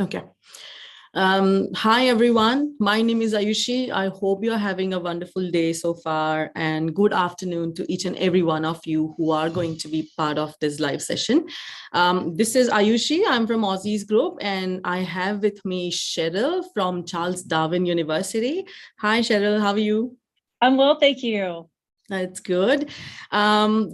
Okay. Hi, everyone. My name is Ayushi. I hope you're having a wonderful day so far, and good afternoon to each and every one of you who are going to be part of this live session. This is Ayushi. I'm from Aussizz Group, and I have with me Cheryl from Charles Darwin University. Hi, Cheryl. How are you? I'm well, thank you. That's good.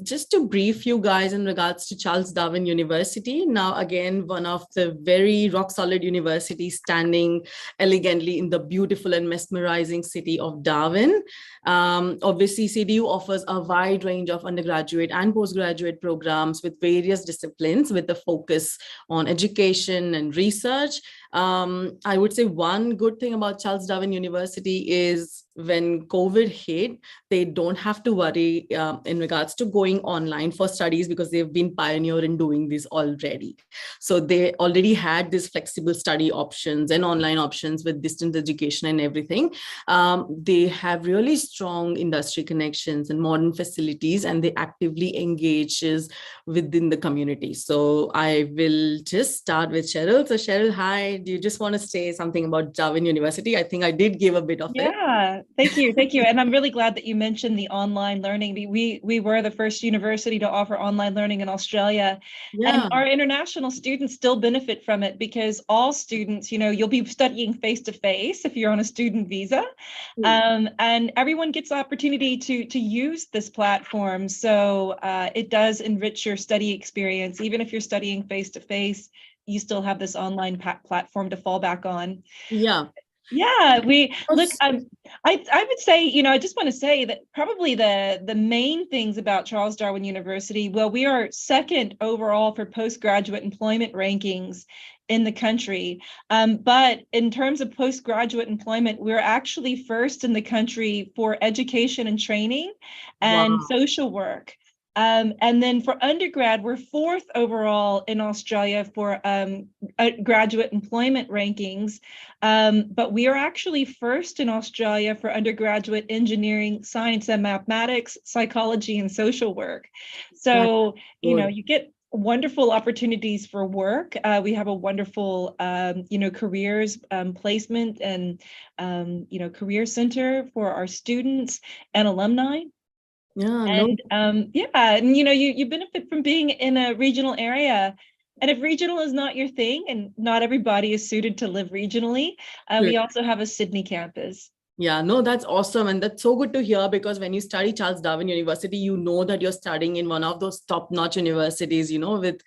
Just to brief you guys in regards to Charles Darwin University. Now, again, one of the very rock solid universities standing elegantly in the beautiful and mesmerizing city of Darwin. Obviously, CDU offers a wide range of undergraduate and postgraduate programs with various disciplines with the focus on education and research. I would say one good thing about Charles Darwin University is when COVID hit, they don't have to worry in regards to going online for studies because they've been pioneer in doing this already. So they already had these flexible study options and online options with distance education and everything. They have really strong industry connections and modern facilities, and they actively engages within the community. So I will just start with Cheryl. So Cheryl, hi, do you just want to say something about Darwin University? I think I did give a bit of it. Yeah, thank you. And I'm really glad that you mentioned the online learning. We were the first university to offer online learning in Australia. Yeah. And our international students still benefit from it because all students, you'll be studying face-to-face if you're on a student visa. And everyone gets the opportunity to use this platform. So it does enrich your study experience. Even if you're studying face-to-face, you still have this online platform to fall back on. Yeah. Yeah, we look, I would say, I just want to say that probably the main things about Charles Darwin University, well, we are second overall for postgraduate employment rankings in the country. But in terms of postgraduate employment, we're actually first in the country for education and training and social work. And then for undergrad, we're fourth overall in Australia for graduate employment rankings. But we are actually first in Australia for undergraduate engineering, science and mathematics, psychology, and social work. So, you get wonderful opportunities for work. We have a wonderful, careers placement and, career center for our students and alumni. Yeah, and you benefit from being in a regional area. And if regional is not your thing, and not everybody is suited to live regionally, we also have a Sydney campus. Yeah, no, that's awesome. And that's so good to hear, because when you study Charles Darwin University, you know that you're studying in one of those top-notch universities, with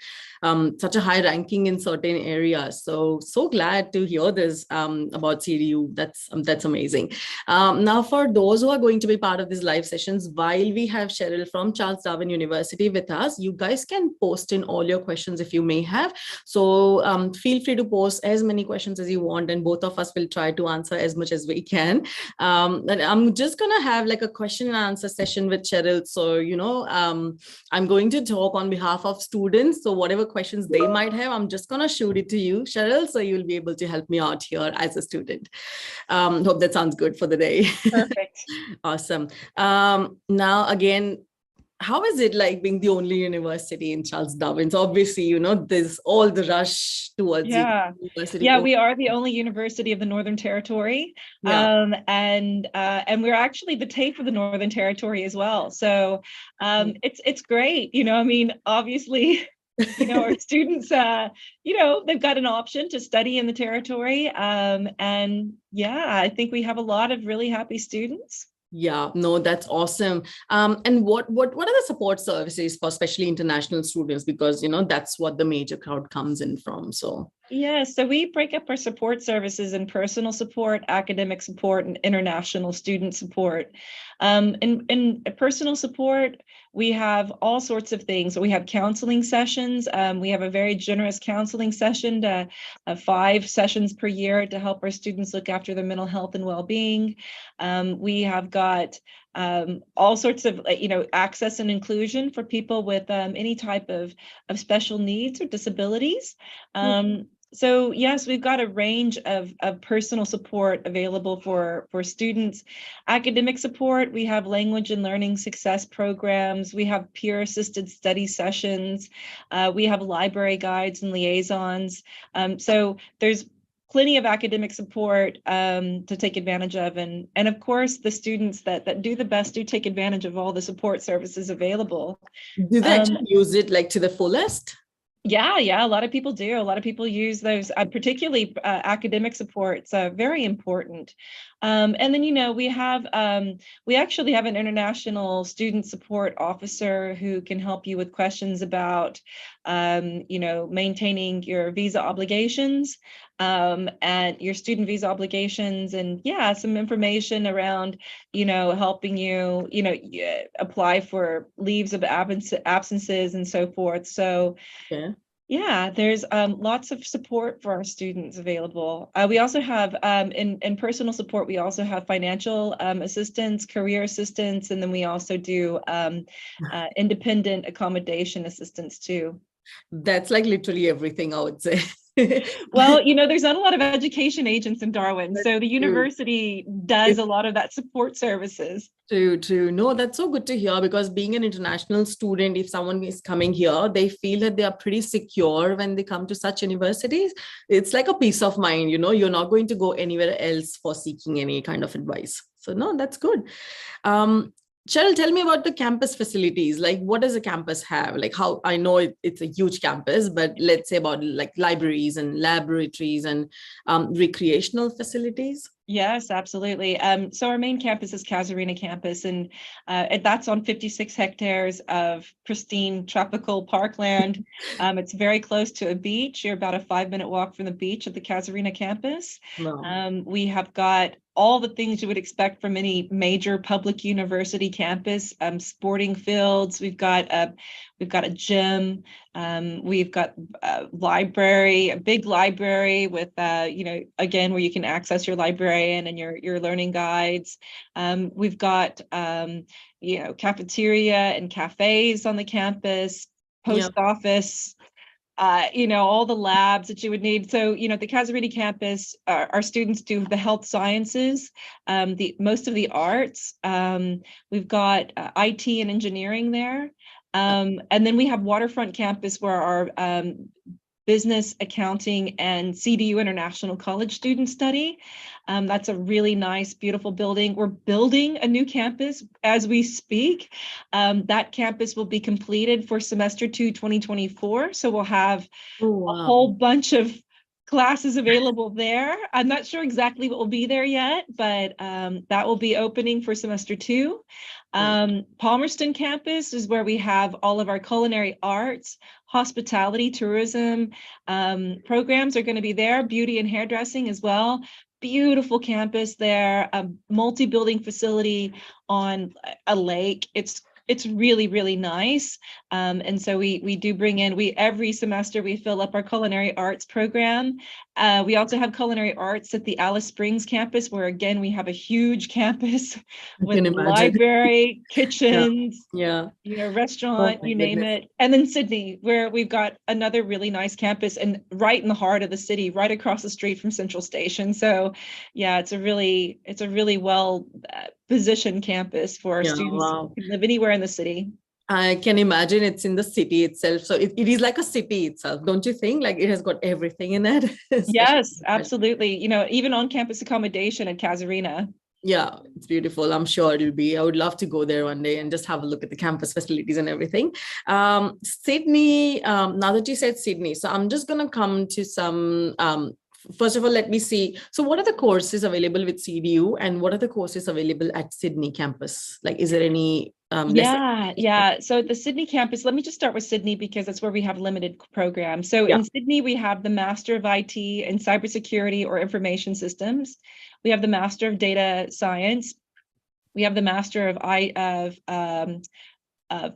such a high ranking in certain areas. So glad to hear this about CDU. That's amazing. Now, for those who are going to be part of these live sessions, while we have Cheryl from Charles Darwin University with us, you guys can post in all your questions if you may have. So feel free to post as many questions as you want, and both of us will try to answer as much as we can. And I'm just going to have like a question and answer session with Cheryl. So, I'm going to talk on behalf of students. So whatever questions they might have, I'm just going to shoot it to you, Cheryl, so you'll be able to help me out here as a student. Hope that sounds good for the day. Perfect. Awesome. Now, again, how is it like being the only university in Charles Darwin? So obviously, there's all the rush towards university. Yeah, we are the only university of the Northern Territory. And we're actually the TAFE of the Northern Territory as well. So it's great. Obviously, our students, they've got an option to study in the territory. I think we have a lot of really happy students. Yeah, no, that's awesome. And what are the support services for especially international students? Because, that's what the major crowd comes in from. So yeah, so we break up our support services in personal support, academic support, and international student support. In personal support, we have all sorts of things. We have counseling sessions. We have a very generous counseling session, to 5 sessions per year to help our students look after their mental health and well-being. We have got all sorts of, access and inclusion for people with any type of special needs or disabilities. So yes, we've got a range of personal support available for students. Academic support, we have language and learning success programs, we have peer-assisted study sessions, we have library guides and liaisons. So there's plenty of academic support to take advantage of, and of course the students that do the best do take advantage of all the support services available. Do they actually use it like to the fullest? Yeah, a lot of people do. A lot of people use those, particularly academic support. It's very important. And then, you know, we actually have an international student support officer who can help you with questions about, you know, maintaining your visa obligations and your student visa obligations, and yeah, some information around, you know, helping you, you know, apply for leaves of absences and so forth. So yeah, there's lots of support for our students available. We also have in personal support, we also have financial assistance, career assistance, and then we also do independent accommodation assistance too. That's like literally everything, I would say. Well, you know, there's not a lot of education agents in Darwin, so the university does a lot of that support services. True. No, that's so good to hear, because being an international student, if someone is coming here, they feel that they are pretty secure when they come to such universities. It's like a peace of mind, you know, you're not going to go anywhere else for seeking any kind of advice. So no, that's good. Cheryl, tell me about the campus facilities. Like, what does a campus have? Like, how, I know it's a huge campus, but let's say about like libraries and laboratories and recreational facilities. Yes, absolutely. So our main campus is 𝐂𝐬 campus, and that's on 56 hectares of pristine tropical parkland. It's very close to a beach. You're about a 5-minute walk from the beach at the 𝐂𝐬 campus. Wow. We have got all the things you would expect from any major public university campus, sporting fields. We've got a gym. We've got a library, a big library with, you know, again, where you can access your librarian and your learning guides. We've got, you know, cafeteria and cafes on the campus, post office, you know, all the labs that you would need. So, you know, the 𝐂𝐬 campus, our students do the health sciences, most of the arts. We've got IT and engineering there. And then we have waterfront campus where our business, accounting, and CDU International College students study. That's a really nice, beautiful building. We're building a new campus as we speak. That campus will be completed for semester 2, 2024. So we'll have a whole bunch of classes available there. I'm not sure exactly what will be there yet, but that will be opening for semester 2. Palmerston campus is where we have all of our culinary arts, hospitality, tourism programs are going to be there, beauty and hairdressing as well. Beautiful campus there, a multi-building facility on a lake. It's really, really nice. And so we do bring in, every semester we fill up our culinary arts program. We also have culinary arts at the Alice Springs campus, where again, we have a huge campus with library, kitchens, you know, restaurant, you name it. And then Sydney, where we've got another really nice campus, and right in the heart of the city, right across the street from Central Station. So yeah, it's a really well positioned campus for students who can live anywhere in the city. I can imagine it's in the city itself. So it is like a city itself, don't you think? Like, it has got everything in it. Yes, absolutely. You know, even on campus accommodation at 𝐂𝐬. Yeah, it's beautiful. I'm sure it'll be. I would love to go there one day and just have a look at the campus facilities and everything. Sydney, now that you said Sydney, so I'm just going to come to some, first of all, let me see. So what are the courses available with CDU, and what are the courses available at Sydney campus? Like, is there any? Yeah. So at the Sydney campus, let me just start with Sydney because that's where we have limited programs. So in Sydney, we have the Master of IT and Cybersecurity or Information Systems. We have the Master of Data Science. We have the Master of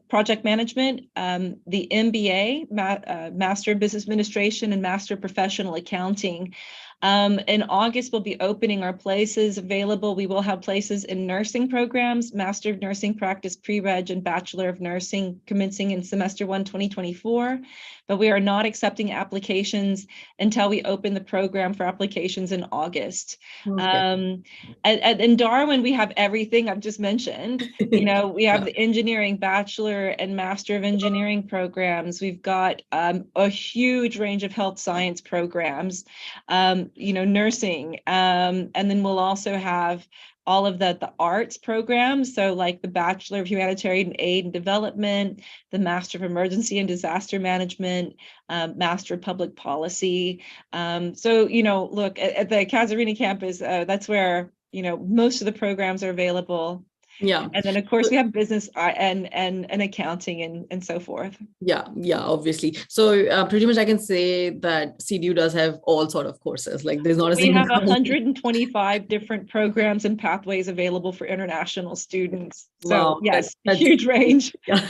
Project Management, the MBA, Master of Business Administration, and Master of Professional Accounting. In August, we'll be opening our places available. We will have places in nursing programs, Master of Nursing Practice Pre-Reg and Bachelor of Nursing commencing in semester 1, 2024. But we are not accepting applications until we open the program for applications in August. Okay. In Darwin, we have everything I've just mentioned. You know, we have the engineering bachelor and master of engineering programs. We've got a huge range of health science programs, you know, nursing. And then we'll also have all of the arts programs. So like the Bachelor of Humanitarian Aid and Development, the Master of Emergency and Disaster Management, Master of Public Policy. So, you know, look, at the 𝐂𝐬 campus, that's where, you know, most of the programs are available. Yeah. And then of course we have business and accounting and so forth. Yeah, obviously. So pretty much I can say that CDU does have all sort of courses. Like there's not a We have 125 different programs and pathways available for international students. So wow, yes, that's huge range. Yeah,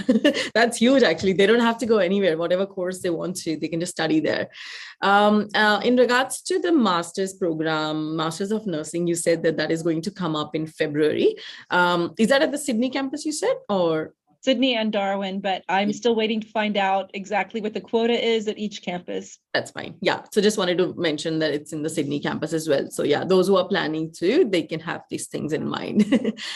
that's huge actually. They don't have to go anywhere. Whatever course they want to, they can just study there. In regards to the master's program, Masters of Nursing, you said that is going to come up in February. Is that at the Sydney campus you said, or? Sydney and Darwin, but I'm still waiting to find out exactly what the quota is at each campus. That's fine. Yeah. So just wanted to mention that it's in the Sydney campus as well. So yeah, those who are planning to, they can have these things in mind.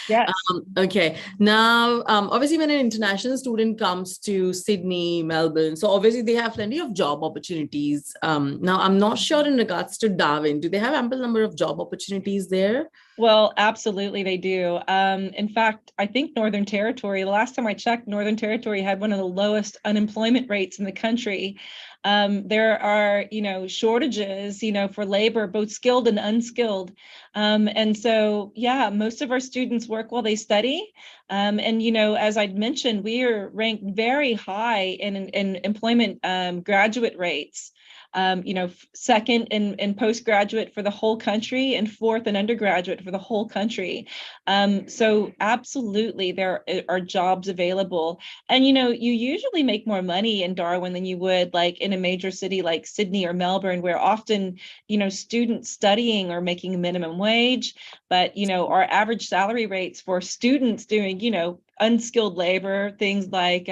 Yes. Okay. Now, obviously when an international student comes to Sydney, Melbourne, so obviously they have plenty of job opportunities. Now I'm not sure in regards to Darwin, do they have ample number of job opportunities there? Well, absolutely they do. In fact, I think Northern Territory, the last time I checked, Northern Territory had one of the lowest unemployment rates in the country. There are, you know, shortages, you know, for labor, both skilled and unskilled. And so, yeah, most of our students work while they study. And, you know, as I'd mentioned, we are ranked very high in employment graduate rates. You know, second in postgraduate for the whole country and fourth in undergraduate for the whole country. So absolutely, there are jobs available. And, you know, you usually make more money in Darwin than you would like in a major city like Sydney or Melbourne, where often, you know, students studying are making minimum wage. But, you know, our average salary rates for students doing, you know, unskilled labor, things like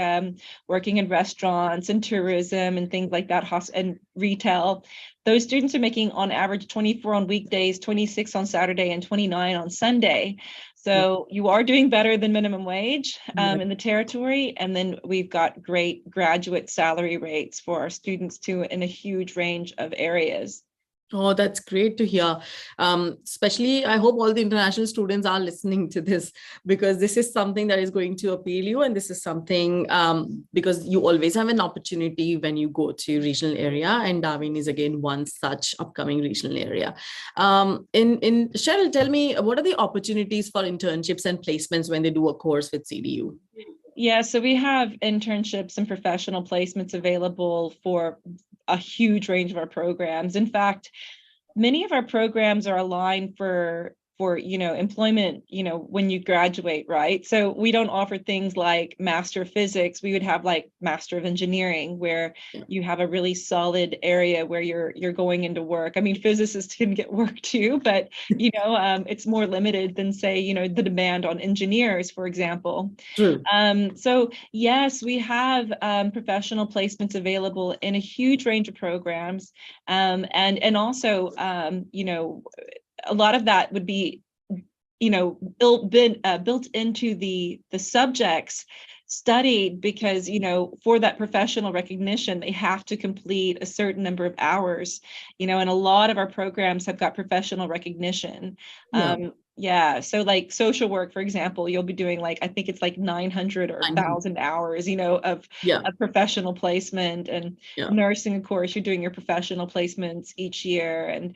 working in restaurants and tourism and things like that, and retail, those students are making on average 24 on weekdays, 26 on Saturday, and 29 on Sunday. So you are doing better than minimum wage in the territory. And then we've got great graduate salary rates for our students too in a huge range of areas. Oh, that's great to hear. Especially, I hope all the international students are listening to this, because this is something that is going to appeal you. And this is something because you always have an opportunity when you go to regional area. And Darwin is again one such upcoming regional area. Cheryl, tell me, what are the opportunities for internships and placements when they do a course with CDU? Yeah, so we have internships and professional placements available for a huge range of our programs. In fact, many of our programs are aligned for you know, employment, you know, when you graduate, right? So we don't offer things like Master of Physics. We would have like Master of Engineering, where you have a really solid area where you're going into work. I mean, physicists can get work too, but you know, it's more limited than, say, you know, the demand on engineers, for example. True. So yes, we have professional placements available in a huge range of programs, and also you know, a lot of that would be, you know, built into the subjects studied, because, you know, for that professional recognition, they have to complete a certain number of hours, you know, and a lot of our programs have got professional recognition. Yeah, so like social work, for example, you'll be doing like, I think it's like 900 or 1,000 hours, you know, of a professional placement. And nursing, of course, you're doing your professional placements each year. And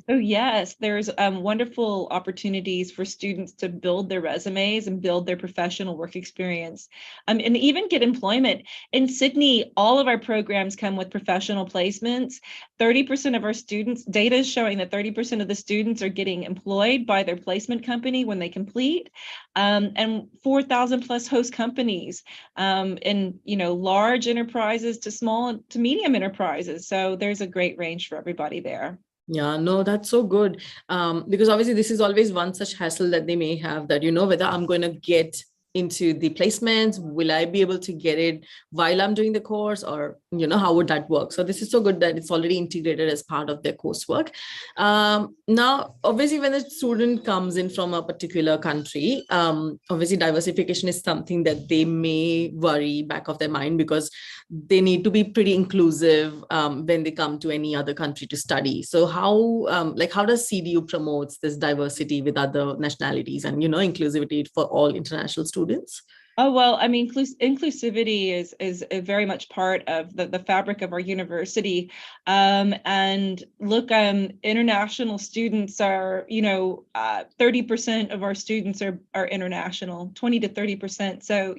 so yes, there's wonderful opportunities for students to build their resumes and build their professional work experience, and even get employment. In Sydney, all of our programs come with professional placements. 30% of our students, data is showing that 30% of the students are getting employed by their placement company when they complete, and 4,000 plus host companies, in, you know, large enterprises to small to medium enterprises. So there's a great range for everybody there. Yeah, no, that's so good. Because obviously this is always one such hassle that they may have, that, whether I'm going to get into the placements, will I be able to get it while I'm doing the course, or, how would that work? So this is so good that it's already integrated as part of their coursework. Now, obviously, when a student comes in from a particular country, obviously diversification is something that they may worry back of their mind, because they need to be pretty inclusive when they come to any other country to study. So how does CDU promotes this diversity with other nationalities and, inclusivity for all international students? Oh, well, I mean, inclusivity is a very much part of the fabric of our university. And look, international students are, 30% of our students are international, 20 to 30%. So,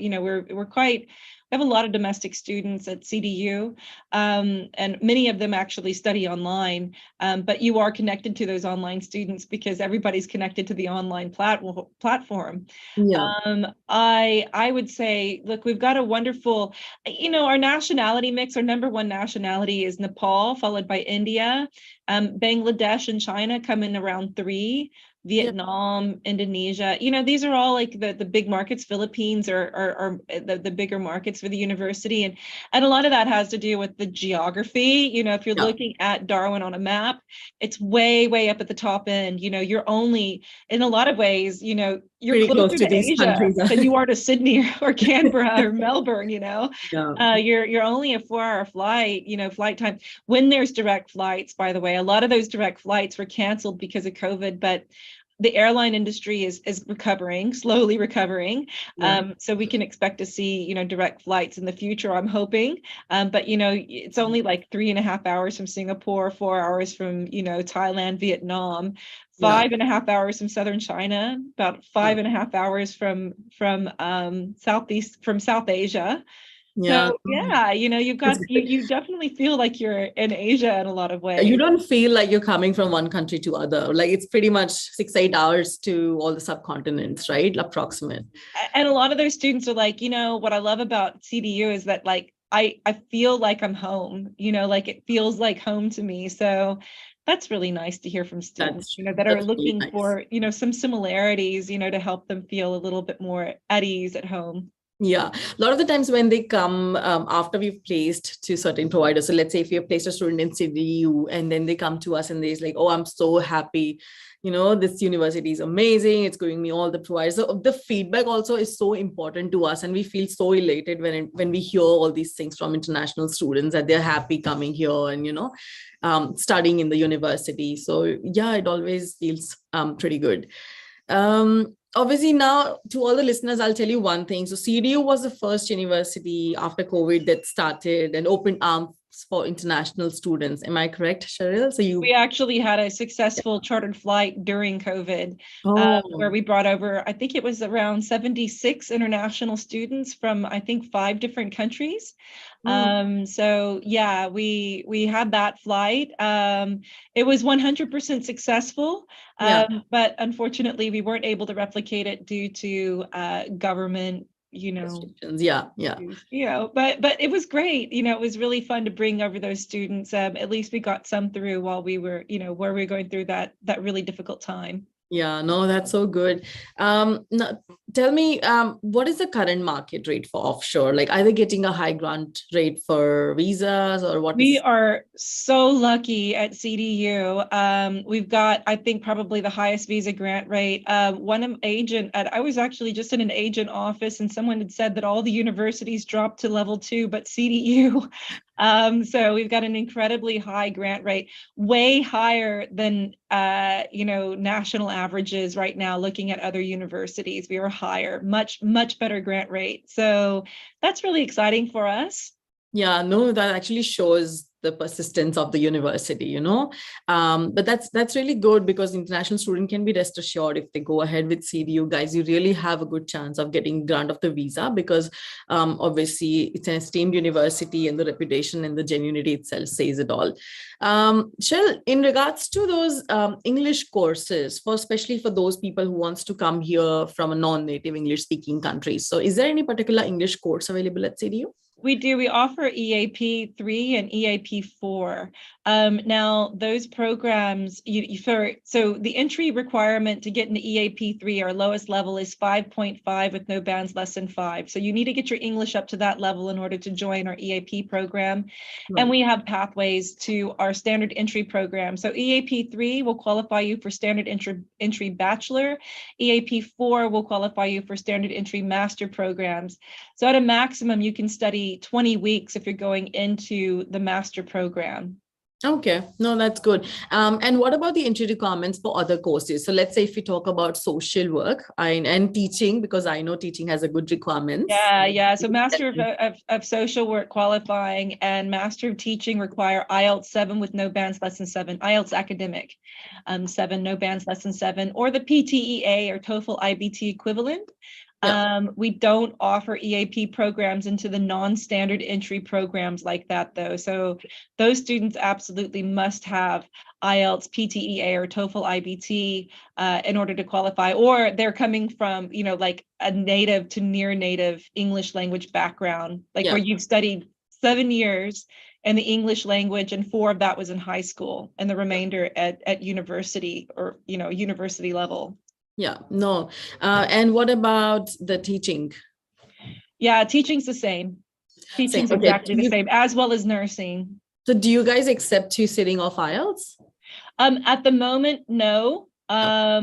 we have a lot of domestic students at CDU, and many of them actually study online, but you are connected to those online students because everybody's connected to the online platform. Yeah. I would say, look, we've got a wonderful, our nationality mix, our number one nationality is Nepal, followed by India. Bangladesh and China come in around 3. Vietnam, Indonesia, these are all like the big markets. Philippines are the bigger markets for the university. And a lot of that has to do with the geography. If you're looking at Darwin on a map, it's way, way up at the top end. You're only, in a lot of ways, you're pretty closer close to these Asia countries than you are to Sydney or Canberra or Melbourne, Yeah. You're only a 4-hour flight, flight time. When there's direct flights, by the way, a lot of those direct flights were canceled because of COVID, but the airline industry is recovering, slowly recovering. Yeah. So we can expect to see, direct flights in the future, I'm hoping. But, it's only like 3.5 hours from Singapore, 4 hours from, Thailand, Vietnam, 5.5 hours from southern China, about 5.5 hours from South Asia. Yeah. So yeah, you definitely feel like you're in Asia in a lot of ways. You don't feel like you're coming from one country to other. Like it's pretty much 6-8 hours to all the subcontinents, right? Approximate. And a lot of those students are like, what I love about CDU is that like I feel like I'm home, like it feels like home to me. So that's really nice to hear from students, that are looking for, some similarities, to help them feel a little bit more at ease at home. Yeah, a lot of the times when they come after we've placed to certain providers, so let's say if you have placed a student in CDU and then they come to us and they're like, oh, I'm so happy, this university is amazing, it's giving me all the providers. So the feedback also is so important to us, and we feel so elated when we hear all these things from international students that they're happy coming here and studying in the university. So yeah, it always feels pretty good. Obviously, now to all the listeners, I'll tell you one thing. So CDU was the first university after COVID that started and opened arms for international students. Am I correct, Cheryl? So we actually had a successful chartered flight during COVID, where we brought over, I think it was around 76 international students from, I think, 5 different countries. So yeah, we had that flight. It was 100% successful, but unfortunately we weren't able to replicate it due to government but it was great. It was really fun to bring over those students. At least we got some through while we were, where we were going through that really difficult time. Yeah, no, that's so good. Now, tell me, what is the current market rate for offshore? Like, are they getting a high grant rate for visas, or what? We are so lucky at CDU. We've got, I think, probably the highest visa grant rate. One agent, I was actually just in an agent office, and someone had said that all the universities dropped to level 2, but CDU. So we've got an incredibly high grant rate, way higher than national averages right now. Looking at other universities, we are higher, much better grant rate. So that's really exciting for us. Yeah, no, that actually shows the persistence of the university, but that's really good, because international student can be rest assured, if they go ahead with CDU, guys, you really have a good chance of getting grant of the visa, because obviously it's an esteemed university and the reputation and the genuinity itself says it all. Cheryl, in regards to those English courses, especially for those people who wants to come here from a non-native English speaking country, so is there any particular English course available at CDU? We do. We offer EAP 3 and EAP 4. Now, those programs, so the entry requirement to get into EAP3, our lowest level, is 5.5 with no bands less than 5. So you need to get your English up to that level in order to join our EAP program. Right. And we have pathways to our standard entry program. So EAP3 will qualify you for standard entry bachelor. EAP4 will qualify you for standard entry master programs. So at a maximum, you can study 20 weeks if you're going into the master program. Okay, no, that's good. And what about the entry requirements for other courses? So let's say if we talk about social work and teaching, because I know teaching has a good requirements. Yeah. So Master of Social Work qualifying and Master of Teaching require IELTS 7 with no bands less than 7, IELTS academic 7, no bands less than 7, or the PTEA or TOEFL IBT equivalent. Yeah. We don't offer EAP programs into the non-standard entry programs like that, though. So those students absolutely must have IELTS, PTEA, or TOEFL IBT in order to qualify, or they're coming from, like a native to near native English language background, like where you've studied 7 years in the English language and 4 of that was in high school and the remainder at university or, university level. Yeah, no. And what about the teaching? Yeah, teaching's the same. Teaching's exactly the same, as well as nursing. So do you guys accept you sitting off IELTS? At the moment, no. That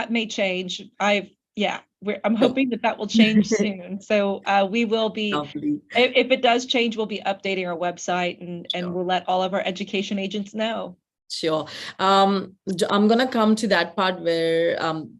may change. I'm hoping that will change soon. So we will be, if it does change, we'll be updating our website and we'll let all of our education agents know. Sure. I'm going to come to that part where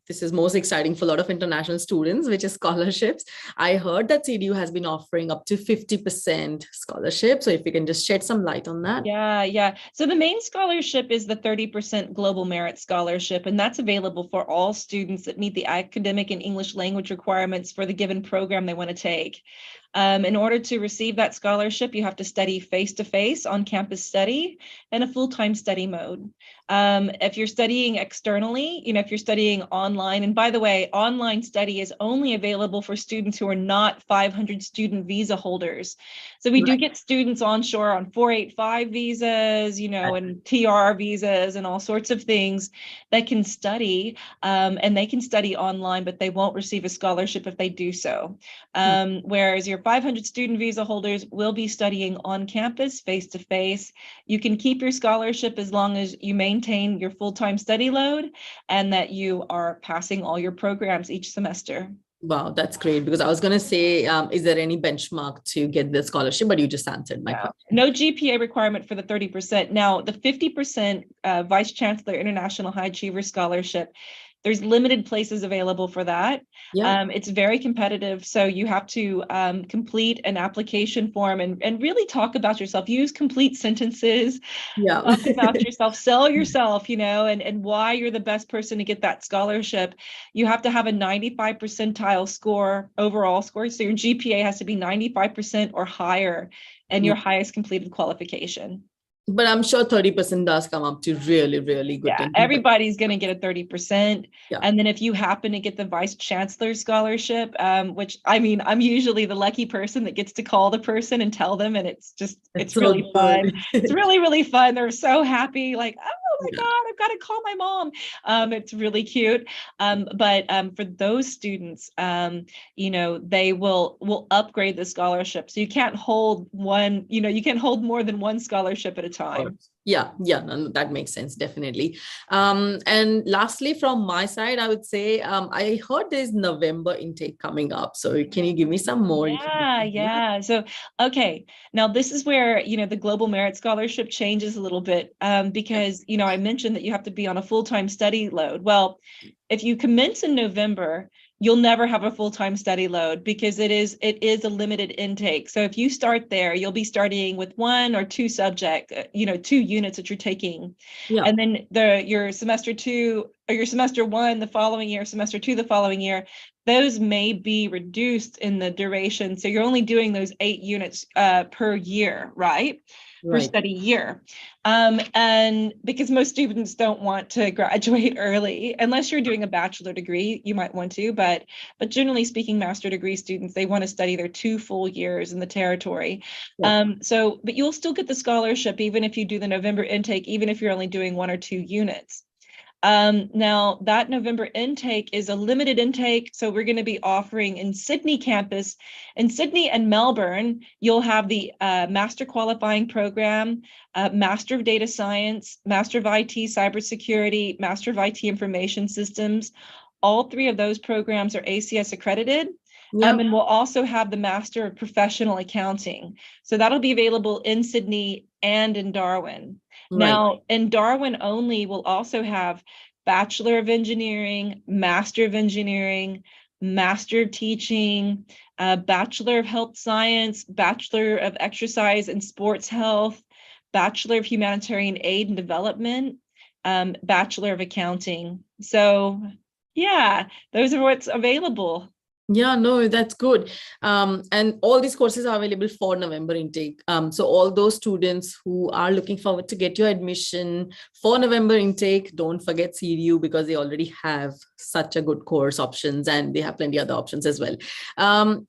this is most exciting for a lot of international students, which is scholarships. I heard that CDU has been offering up to 50% scholarship. So if you can just shed some light on that. Yeah. So the main scholarship is the 30% Global Merit Scholarship, and that's available for all students that meet the academic and English language requirements for the given program they want to take. In order to receive that scholarship, you have to study face-to-face on campus study and a full-time study mode. If you're studying externally, if you're studying online, and by the way, online study is only available for students who are not 500 student visa holders. So we do get students onshore on 485 visas, and TR visas and all sorts of things that can study, and they can study online, but they won't receive a scholarship if they do so. Whereas your 500 student visa holders will be studying on campus, face-to-face. You can keep your scholarship as long as you maintain your full-time study load and that you are passing all your programs each semester. Wow, that's great. Because I was going to say, is there any benchmark to get the scholarship? But you just answered my question. No GPA requirement for the 30%. Now, the 50% Vice Chancellor International High Achiever Scholarship, there's limited places available for that. It's very competitive. So you have to complete an application form and really talk about yourself. Use complete sentences. Talk about yourself, sell yourself, and why you're the best person to get that scholarship. You have to have a 95 percentile score, overall score. So your GPA has to be 95% or higher and your highest completed qualification. But I'm sure 30% does come up to really, really good. Yeah, everybody's going to get a 30%. And then if you happen to get the Vice Chancellor Scholarship, which I'm usually the lucky person that gets to call the person and tell them, and it's really fun. It's really, really fun. They're so happy, like, oh my God, I've got to call my mom. It's really cute. But for those students, they will upgrade the scholarship. So you can't hold one, you can't hold more than one scholarship at a time. Yeah, no, that makes sense, definitely. And lastly, from my side, I would say I heard there's November intake coming up. So can you give me some more information? Yeah. So, okay. Now this is where, the Global Merit Scholarship changes a little bit because, I mentioned that you have to be on a full-time study load. Well, if you commence in November, you'll never have a full-time study load because it is a limited intake. So if you start there, you'll be starting with 1 or 2 subjects, 2 units that you're taking. And then your semester 2 or your semester 1 the following year, semester 2 the following year, those may be reduced in the duration. So you're only doing those 8 units per year, right? per Right. study year. And because most students don't want to graduate early, unless you're doing a bachelor degree, you might want to, but generally speaking, master degree students, they want to study their 2 full years in the territory. Yeah. But you'll still get the scholarship, even if you do the November intake, even if you're only doing 1 or 2 units. Now that November intake is a limited intake. So we're going to be offering in Sydney campus. In Sydney and Melbourne, you'll have the Master Qualifying Program, Master of Data Science, Master of IT Cybersecurity, Master of IT Information Systems. All 3 of those programs are ACS accredited. Yep. And we'll also have the Master of Professional Accounting. So that'll be available in Sydney and in Darwin. Right. Now, in Darwin only, we'll also have Bachelor of Engineering, Master of Engineering, Master of Teaching, Bachelor of Health Science, Bachelor of Exercise and Sports Health, Bachelor of Humanitarian Aid and Development, Bachelor of Accounting. So yeah, those are what's available. Yeah, no, that's good. And all these courses are available for November intake. So all those students who are looking forward to get your admission for November intake, don't forget CDU, because they already have such a good course options and they have plenty other options as well.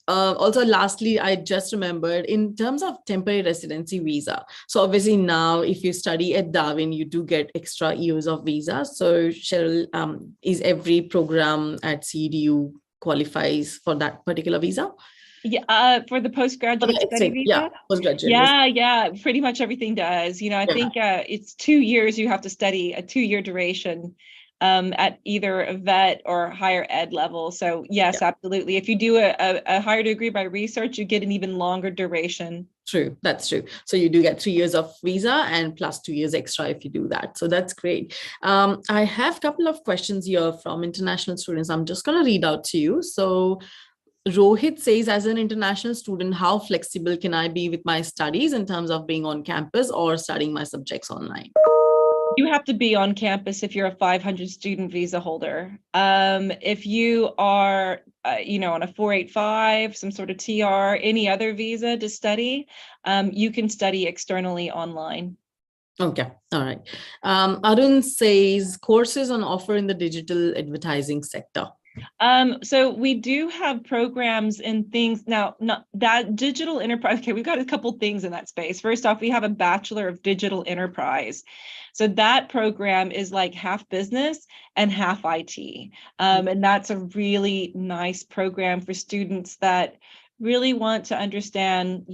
Also, lastly, I just remembered in terms of temporary residency visa. So obviously now if you study at Darwin, you do get extra years of visa. So Cheryl, is every program at CDU qualifies for that particular visa? Yeah, for the postgraduate study visa. Yeah, postgraduate. Yeah, pretty much everything does. You know, I think it's 2 years you have to study, a 2-year duration at either a vet or higher ed level. So yes, absolutely. If you do a higher degree by research, you get an even longer duration. True, that's true. So you do get 3 years of visa and plus 2 years extra if you do that. So that's great. I have a couple of questions here from international students. I'm just going to read out to you. So Rohit says, as an international student, how flexible can I be with my studies in terms of being on campus or studying my subjects online? You have to be on campus if you're a 500 student visa holder. If you are, on a 485, some sort of TR, any other visa to study, you can study externally online. Okay, all right. Arun says, courses on offer in the digital advertising sector. So we do have programs and things now, not that digital enterprise. Okay, we've got a couple things in that space. First off, we have a Bachelor of Digital Enterprise. So that program is like half business and half IT. And that's a really nice program for students that really want to understand,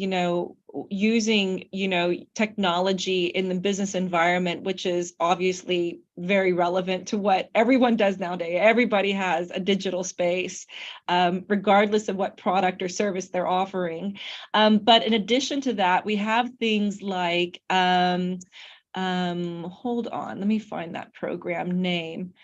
using, technology in the business environment, which is obviously very relevant to what everyone does nowadays. Everybody has a digital space, regardless of what product or service they're offering. But in addition to that, we have things like, hold on, let me find that program name.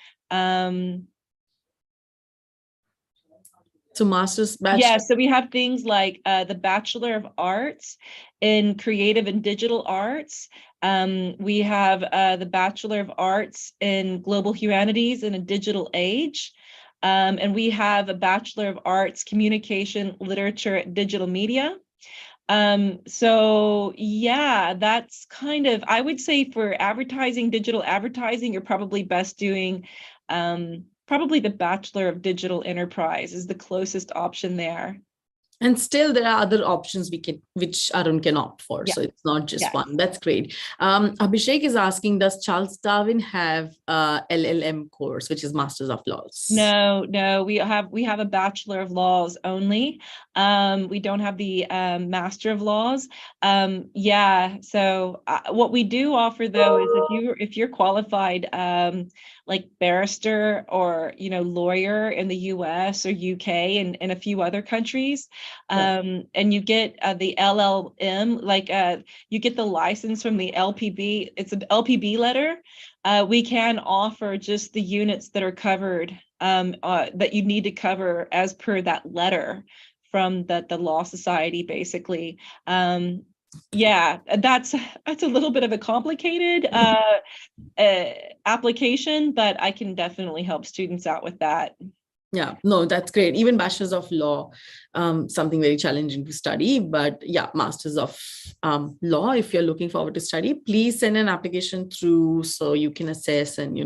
So master's, bachelor. Yeah, so we have things like the Bachelor of Arts in Creative and Digital Arts. We have the Bachelor of Arts in Global Humanities in a Digital Age. And we have a Bachelor of Arts Communication, Literature, Digital Media. So yeah, that's kind of, I would say for advertising, digital advertising, you're probably best doing probably the Bachelor of Digital Enterprise is the closest option there. And still there are other options which Arun can opt for. Yeah. So it's not just one. That's great. Abhishek is asking, does Charles Darwin have LLM course, which is Masters of Laws? No, we have a Bachelor of Laws only. We don't have the Master of Laws. So what we do offer though is if you're qualified like barrister or lawyer in the US or UK and a few other countries, and you get the LLM, like you get the license from the LPB. It's an LPB letter. We can offer just the units that are covered, that you need to cover as per that letter from the Law Society, basically. Yeah, that's a little bit of a complicated application, but I can definitely help students out with that. Yeah, no, that's great. Even Bachelors of Law, something very challenging to study. But yeah, Masters of Law, if you're looking forward to study, please send an application through so you can assess and,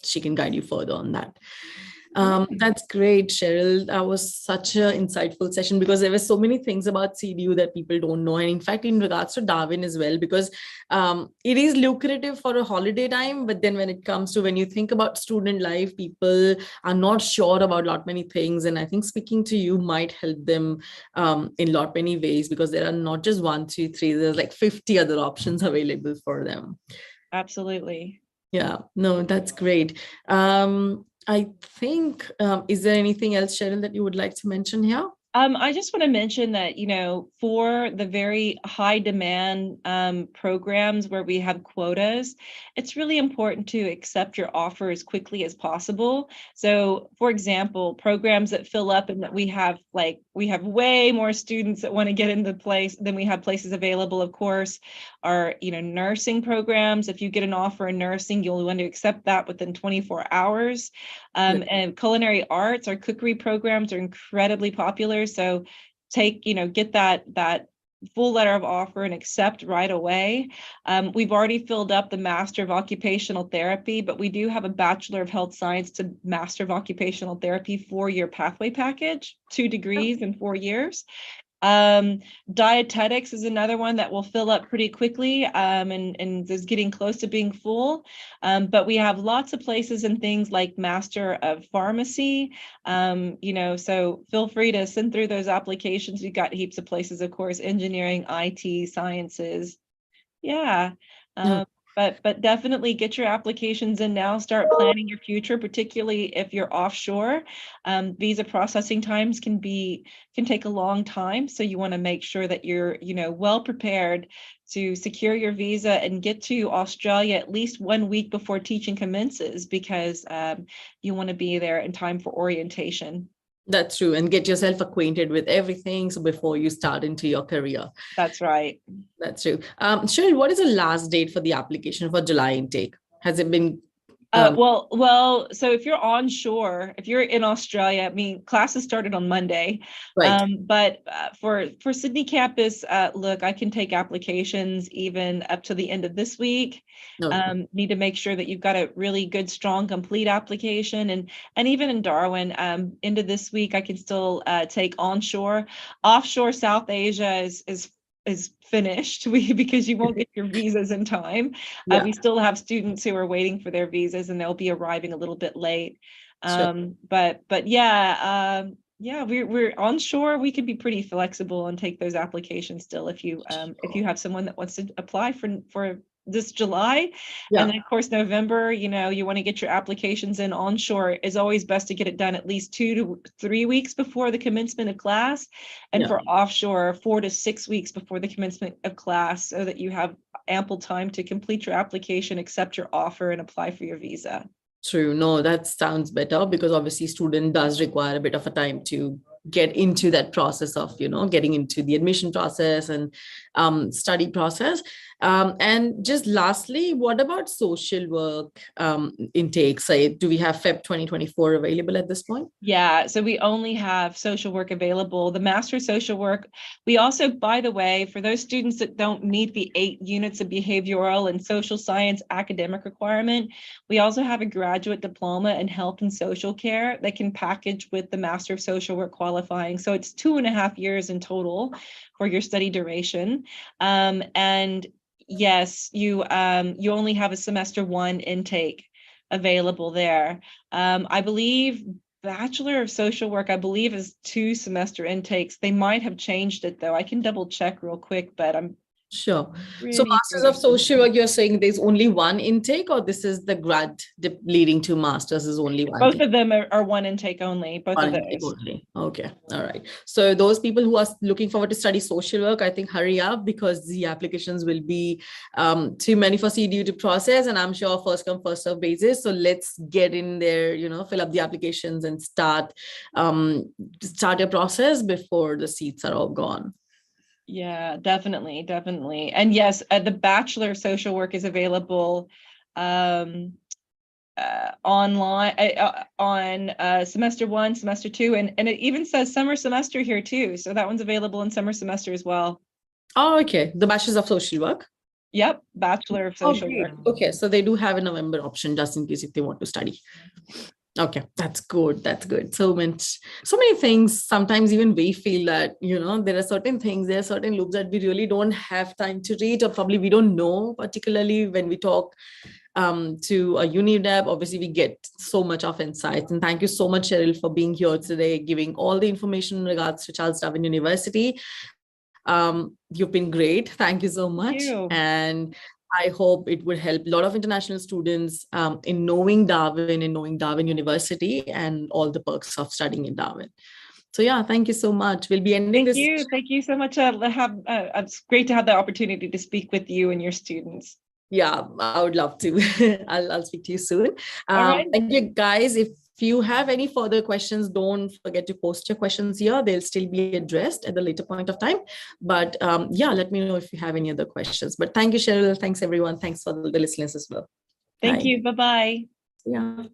she can guide you further on that. That's great, Cheryl. That was such an insightful session because there were so many things about CDU that people don't know. And in fact, in regards to Darwin as well, because it is lucrative for a holiday time. But then when it comes to when you think about student life, people are not sure about a lot many things. And I think speaking to you might help them in a lot many ways because there are not just 1, 2, 3, there's like 50 other options available for them. Absolutely. Yeah, no, that's great. I think, is there anything else, Cheryl, that you would like to mention here? I just want to mention that, for the very high demand programs where we have quotas, it's really important to accept your offer as quickly as possible. So, for example, programs that fill up and that we have way more students that want to get into place than we have places available, of course, are, nursing programs. If you get an offer in nursing, you'll want to accept that within 24 hours. And culinary arts or cookery programs are incredibly popular. So get that full letter of offer and accept right away. We've already filled up the Master of Occupational Therapy, but we do have a Bachelor of Health Science to Master of Occupational Therapy 4-year pathway package, 2 degrees in 4 years. Dietetics is another one that will fill up pretty quickly and is getting close to being full. But we have lots of places and things like Master of Pharmacy, so feel free to send through those applications. We've got heaps of places, of course, engineering, IT, sciences. Yeah. But definitely get your applications in now, start planning your future, particularly if you're offshore. Visa processing times can take a long time. So you want to make sure that you're, well prepared to secure your visa and get to Australia at least 1 week before teaching commences, because you want to be there in time for orientation. That's true. And get yourself acquainted with everything. So before you start into your career. That's right. That's true. Cheryl, what is the last date for the application for July intake? Has it been? So if you're onshore, if you're in Australia, classes started on Monday. Right. But for Sydney campus, look, I can take applications even up to the end of this week. Okay. Need to make sure that you've got a really good, strong, complete application. And even in Darwin, into this week, I can still take onshore. Offshore South Asia is finished because you won't get your visas in time. We still have students who are waiting for their visas and they'll be arriving a little bit late. But yeah, we're onshore. We can be pretty flexible and take those applications still if you have someone that wants to apply for this July. And then of course November, you want to get your applications in onshore. Is always best to get it done at least 2 to 3 weeks before the commencement of class, and for offshore 4 to 6 weeks before the commencement of class, so that you have ample time to complete your application, accept your offer, and apply for your visa. True. No, that sounds better because obviously student does require a bit of a time to get into that process of, getting into the admission process and study process. And just lastly, what about social work intake? Say, do we have Feb 2024 available at this point? Yeah, so we only have social work available. The Master of Social Work. We also, by the way, for those students that don't meet the 8 units of behavioral and social science academic requirement, we also have a graduate diploma in health and social care that can package with the Master of Social Work qualifying. So it's 2.5 years in total for your study duration. And yes, you only have a semester 1 intake available there. I believe Bachelor of Social Work, is 2 semester intakes. They might have changed it though. I can double check real quick, but I'm sure. So Masters of Social Work, you're saying there's only 1 intake, or this is the grad leading to Masters is only 1? Both of them are 1 intake only, both of those. Only. Okay. All right. So those people who are looking forward to study social work, I think hurry up because the applications will be too many for CDU to process, and I'm sure first come, first serve basis. So let's get in there, fill up the applications and start your process before the seats are all gone. Yeah, definitely. And yes, the Bachelor of Social Work is available online on semester 1, semester 2, and it even says summer semester here too. So that one's available in summer semester as well. Oh, okay. The Bachelor of Social Work. Yep, Bachelor of Social Work. Okay, so they do have a November option just in case if they want to study. Okay, that's good. That's good. So many things. Sometimes even we feel that, there are certain things, there are certain loops that we really don't have time to read, or probably we don't know, particularly when we talk to a UniDep. Obviously, we get so much of insights. And thank you so much, Cheryl, for being here today, giving all the information in regards to Charles Darwin University. You've been great. Thank you so much. And I hope it would help a lot of international students in knowing Darwin and knowing Darwin University and all the perks of studying in Darwin. So yeah, thank you so much. We'll be ending this. Thank you so much. It's great to have the opportunity to speak with you and your students. Yeah, I would love to. I'll speak to you soon. Thank you, guys. If you have any further questions, don't forget to post your questions here. They'll still be addressed at the later point of time. But yeah, let me know if you have any other questions. But thank you, Cheryl. Thanks, everyone. Thanks for the listeners as well. Thank you. Bye-bye. Yeah.